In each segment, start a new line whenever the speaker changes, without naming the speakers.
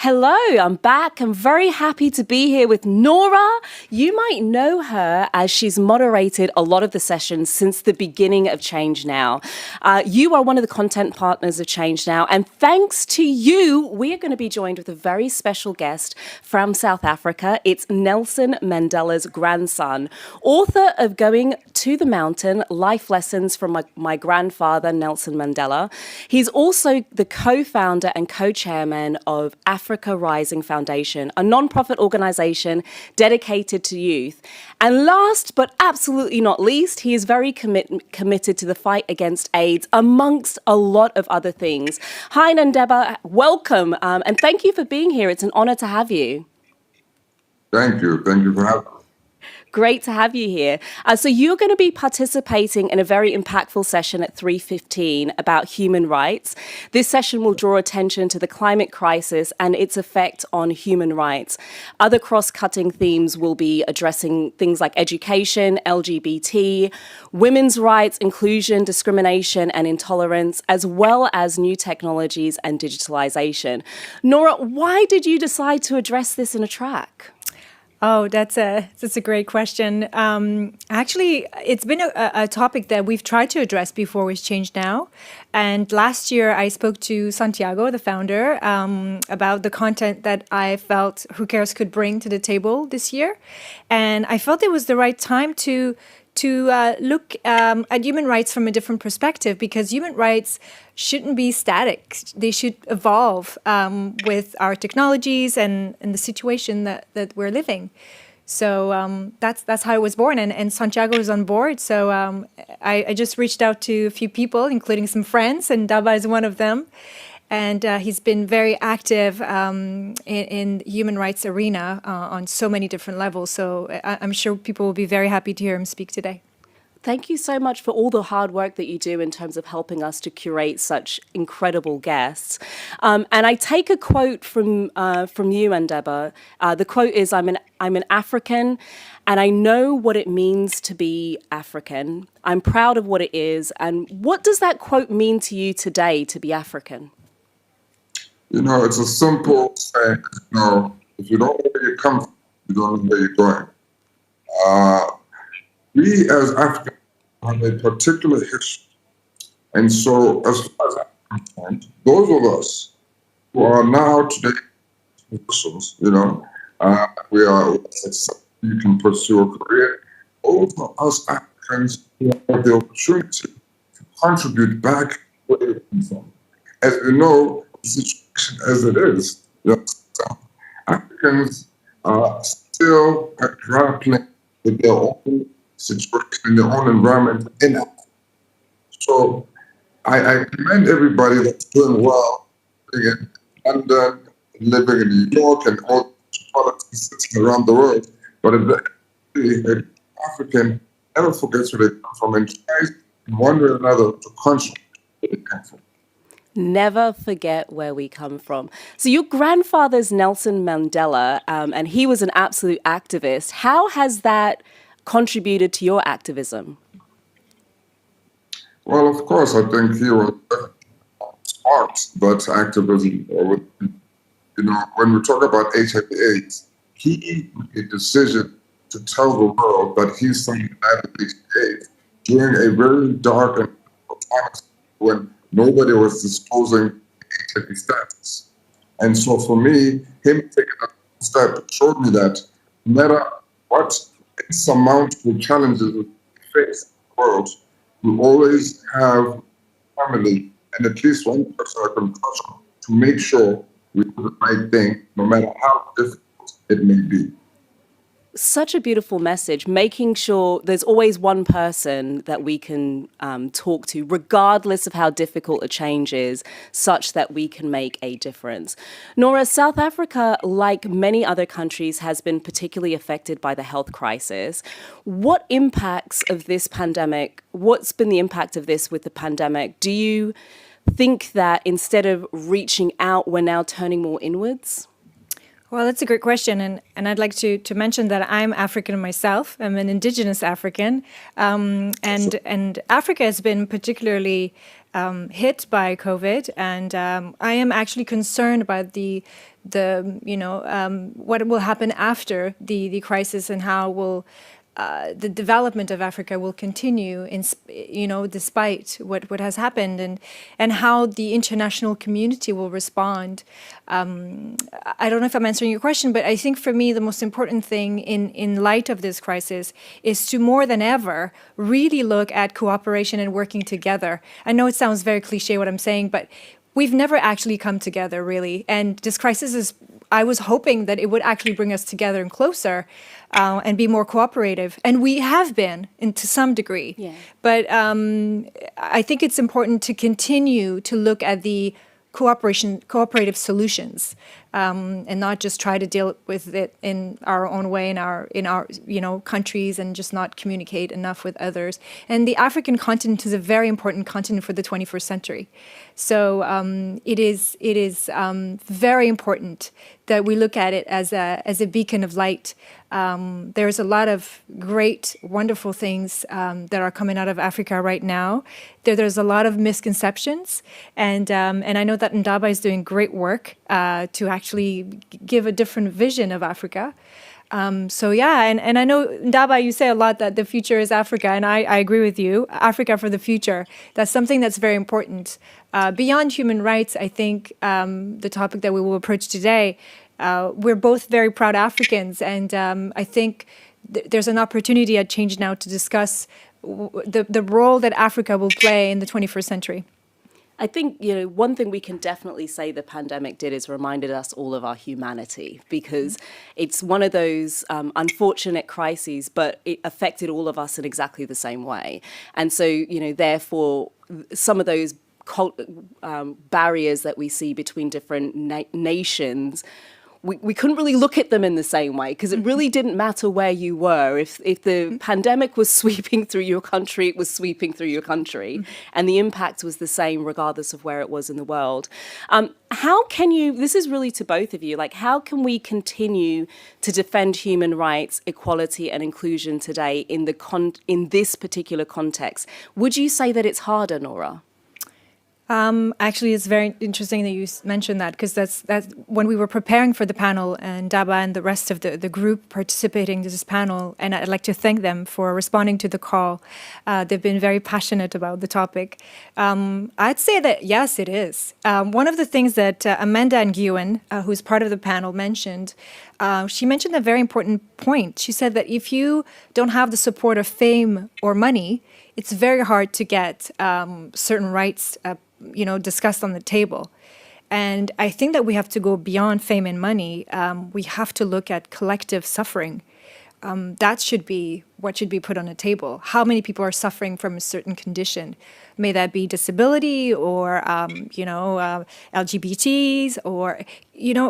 Hello, I'm back. I'm very happy to be here with Nora. You might know her as she's moderated a lot of the sessions since the beginning of ChangeNow. You are one of the content partners of ChangeNow, and thanks to you, we are going to be joined with a very special guest from South Africa. It's Nelson Mandela's grandson, author of Going to the Mountain, Life Lessons from my grandfather, Nelson Mandela. He's also the co-founder and co-chairman of Africa Rising Foundation, a non-profit organization dedicated to youth. And last but absolutely not least, he is very committed to the fight against AIDS, amongst a lot of other things. Hi, Ndaba, welcome, and thank you for being here. It's an honor to have you.
Thank you. Thank you for having me.
Great to have you here. So you're going to be participating in a very impactful session at 3:15 about human rights. This session will draw attention to the climate crisis and its effect on human rights. Other cross-cutting themes will be addressing things like education, LGBT, women's rights, inclusion, discrimination and intolerance, as well as new technologies and digitalization. Nora, why did you decide to address this in a track?
Oh, that's a great question. Actually, it's been a topic that we've tried to address before with ChangeNow. And last year, I spoke to Santiago, the founder, about the content that I felt Who Cares could bring to the table this year. And I felt it was the right time to look at human rights from a different perspective, because human rights shouldn't be static. They should evolve with our technologies and the situation that we're living. So that's how it was born. And Santiago is on board. So I just reached out to a few people, including some friends, and Ndaba is one of them. And he's been very active in human rights arena on so many different levels. So I'm sure people will be very happy to hear him speak today.
Thank you so much for all the hard work that you do in terms of helping us to curate such incredible guests. And I take a quote from you, Ndaba. The quote is, I'm an African, and I know what it means to be African. I'm proud of what it is. And what does that quote mean to you today, to be African?
You know, it's a simple saying. You know, if you don't know where you come from, you don't know where you're going. We as Africans have a particular history. And so, as far as I'm concerned, those of us who are now today Muslims, you know, we are, you can pursue a career. All of us Africans who have the opportunity to contribute back where we come from. As we know, the situation as it is, you know, so Africans are still grappling with their own situation in their own environment in Africa. So I commend everybody that's doing well living in London, living in New York, and all politics around the world. But if an African never forgets where they come from and tries in one way or another to contribute where they come from.
Never forget where we come from. So your grandfather's Nelson Mandela, and he was an absolute activist. How has that contributed to your activism?
Well, of course, I think he was smart, but activism, you know, when we talk about HIV/AIDS, he made a decision to tell the world that he's something that is HIV during a very dark and time when nobody was disclosing HIV status. And so for me, him taking that step showed me that no matter what insurmountable challenges we face in the world, we always have family and at least one person I can touch on to make sure we do the right thing, no matter how difficult it may be.
Such a beautiful message, making sure there's always one person that we can talk to, regardless of how difficult a change is, such that we can make a difference. Nora, South Africa, like many other countries, has been particularly affected by the health crisis. What impacts of this pandemic, what's been the impact of this with the pandemic? Do you think that instead of reaching out, we're now turning more inwards?
Well, that's a great question. And I'd like to mention that I'm African myself. I'm an indigenous African. And Africa has been particularly hit by COVID, and I am actually concerned about what will happen after the crisis, and how will the development of Africa will continue despite what has happened, and how the international community will respond. I don't know if I'm answering your question, but I think for me the most important thing in light of this crisis is to more than ever really look at cooperation and working together. I know it sounds very cliche what I'm saying, but we've never actually come together, really. And this crisis I was hoping that it would actually bring us together and closer, and be more cooperative. And we have been, to some degree.
Yeah.
But I think it's important to continue to look at the cooperative solutions, and not just try to deal with it in our own way, in our countries, and just not communicate enough with others. And the African continent is a very important continent for the 21st century. So it is very important that we look at it as a beacon of light. There's a lot of great, wonderful things that are coming out of Africa right now. There's a lot of misconceptions, and I know that Ndaba is doing great work to actually give a different vision of Africa. So yeah, and I know, Ndaba, you say a lot that the future is Africa, and I agree with you. Africa for the future. That's something that's very important. Beyond human rights, I think the topic that we will approach today, we're both very proud Africans, and I think there's an opportunity at ChangeNow to discuss the role that Africa will play in the 21st century.
I think, one thing we can definitely say the pandemic did is reminded us all of our humanity, because it's one of those unfortunate crises, but it affected all of us in exactly the same way. And so, therefore, some of those barriers that we see between different nations, we couldn't really look at them in the same way, because it really didn't matter where you were. If the pandemic was sweeping through your country, it was sweeping through your country. And the impact was the same regardless of where it was in the world. How can this is really to both of you, how can we continue to defend human rights, equality and inclusion today in this particular context? Would you say that it's harder, Nora?
Actually, it's very interesting that you mentioned that, because that's when we were preparing for the panel, and Ndaba and the rest of the group participating in this panel, and I'd like to thank them for responding to the call. They've been very passionate about the topic. I'd say that, yes, it is. One of the things that Amanda Nguyen, who's part of the panel, mentioned, she mentioned a very important point. She said that if you don't have the support of fame or money, it's very hard to get certain rights discussed on the table. And I think that we have to go beyond fame and money. We have to look at collective suffering. That should be what should be put on the table. How many people are suffering from a certain condition? May that be disability or, LGBTs, or,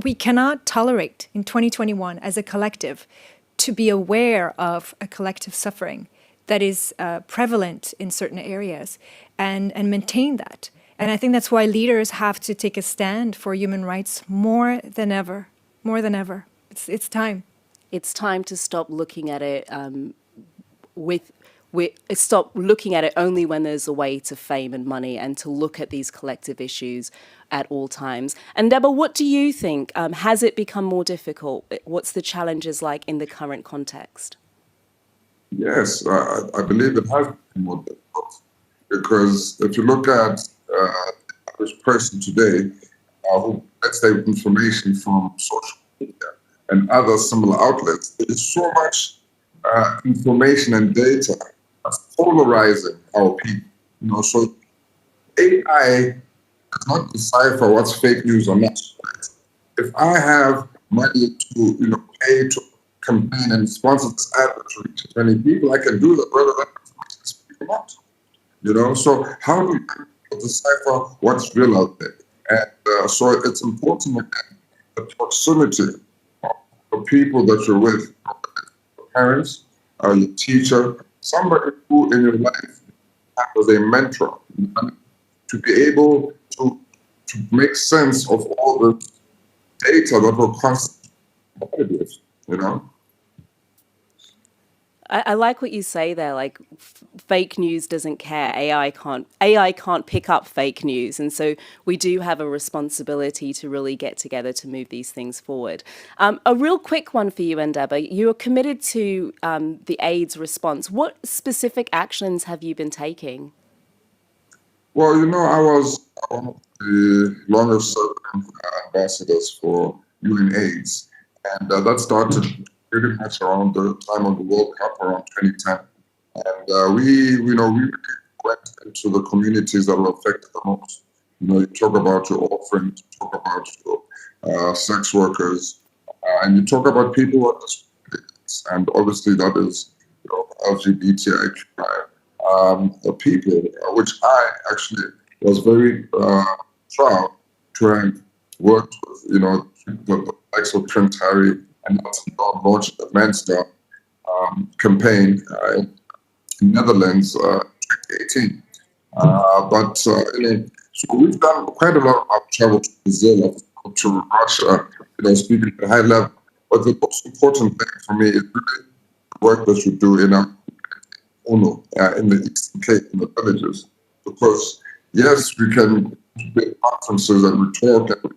we cannot tolerate in 2021 as a collective to be aware of a collective suffering that is prevalent in certain areas, and maintain that. And I think that's why leaders have to take a stand for human rights more than ever. More than ever. It's time.
It's time to stop looking at it stop looking at it only when there's a way to fame and money, and to look at these collective issues at all times. And Ndaba, what do you think? Has it become more difficult? What's the challenges like in the current context?
Yes, I believe it has been more difficult, because if you look at the average person today who gets their information from social media and other similar outlets, there is so much information and data that's polarizing our people. So AI does not decipher what's fake news or not. If I have money to pay to campaign and sponsor this ad to reach as many people, I can do that, whether that information is fake or not. So how do you decipher what's real out there? And so it's important that the proximity of the people that you're with, your parents, your teacher, somebody who in your life was a mentor, to be able to make sense of all the data that we're constantly provided with,
I like what you say there. Like, fake news doesn't care. AI can't pick up fake news, and so we do have a responsibility to really get together to move these things forward. A real quick one for you, Ndaba. You are committed to the AIDS response. What specific actions have you been taking?
Well, I was one of the longest serving ambassadors for UNAIDS, and that started pretty much around the time of the World Cup, around 2010. And we really went into the communities that were affected the most. You talk about your orphans, you talk about your sex workers, and you talk about people who are discriminated. And obviously that is LGBTIQI the people, which I actually was very proud to have worked with, the likes of Prince Harry and launched the Men's Day campaign in Netherlands 2018. So we've done quite a lot of travel to Brazil, to Russia, speaking at a high level. But the most important thing for me is really the work that you do in UNO, in the Eastern Cape, in the villages. Because, yes, we can do conferences and we talk and we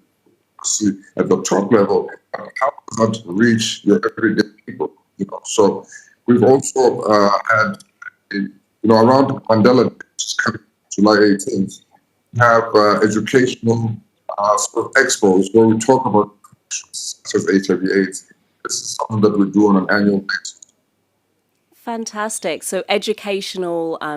see at the top level, but how does that reach your everyday people? So we've also had, around Mandela Day, which is coming July 18th, we have educational sort of expos where we talk about such as HIV/AIDS. This is something that we do on an annual basis.
Fantastic. So educational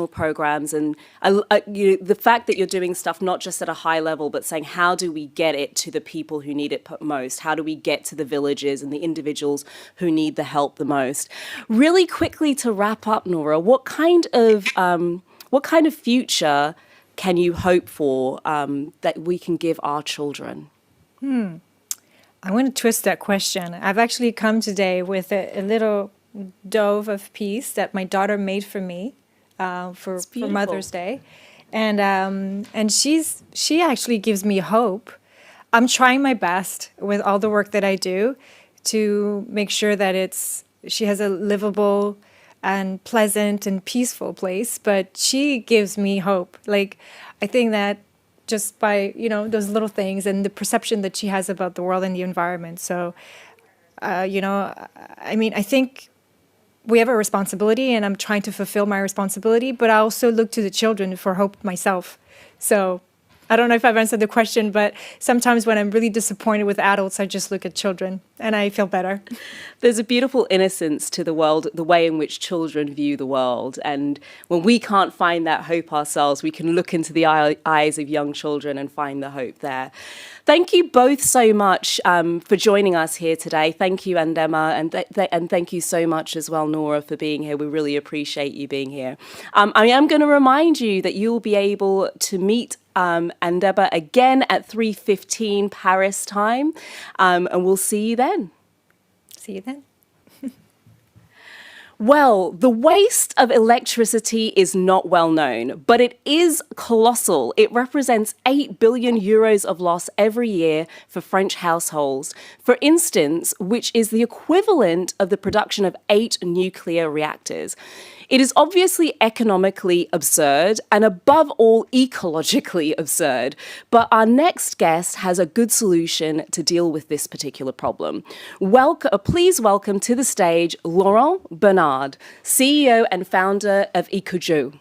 programs, and the fact that you're doing stuff not just at a high level, but saying how do we get it to the people who need it most? How do we get to the villages and the individuals who need the help the most? Really quickly to wrap up, Nora, what kind of future can you hope for that we can give our children?
I'm going to twist that question. I've actually come today with a little dove of peace that my daughter made for me for Mother's Day, and she actually gives me hope. I'm trying my best with all the work that I do to make sure that she has a livable and pleasant and peaceful place, but she gives me hope. Like, I think that just by, those little things and the perception that she has about the world and the environment. So, I think we have a responsibility, and I'm trying to fulfill my responsibility, but I also look to the children for hope myself. So I don't know if I've answered the question, but sometimes when I'm really disappointed with adults, I just look at children and I feel better.
There's a beautiful innocence to the world, the way in which children view the world. And when we can't find that hope ourselves, we can look into the eyes of young children and find the hope there. Thank you both so much for joining us here today. Thank you, Ndaba, and thank you so much as well, Nora, for being here. We really appreciate you being here. I am going to remind you that you'll be able to meet Ndaba again at 3:15 Paris time, and we'll see you then.
See you then.
Well, the waste of electricity is not well known, but it is colossal. It represents 8 billion euros of loss every year for French households, for instance, which is the equivalent of the production of 8 nuclear reactors. It is obviously economically absurd and above all ecologically absurd, but our next guest has a good solution to deal with this particular problem. Please welcome to the stage Laurent Bernard, CEO and founder of Ikuju.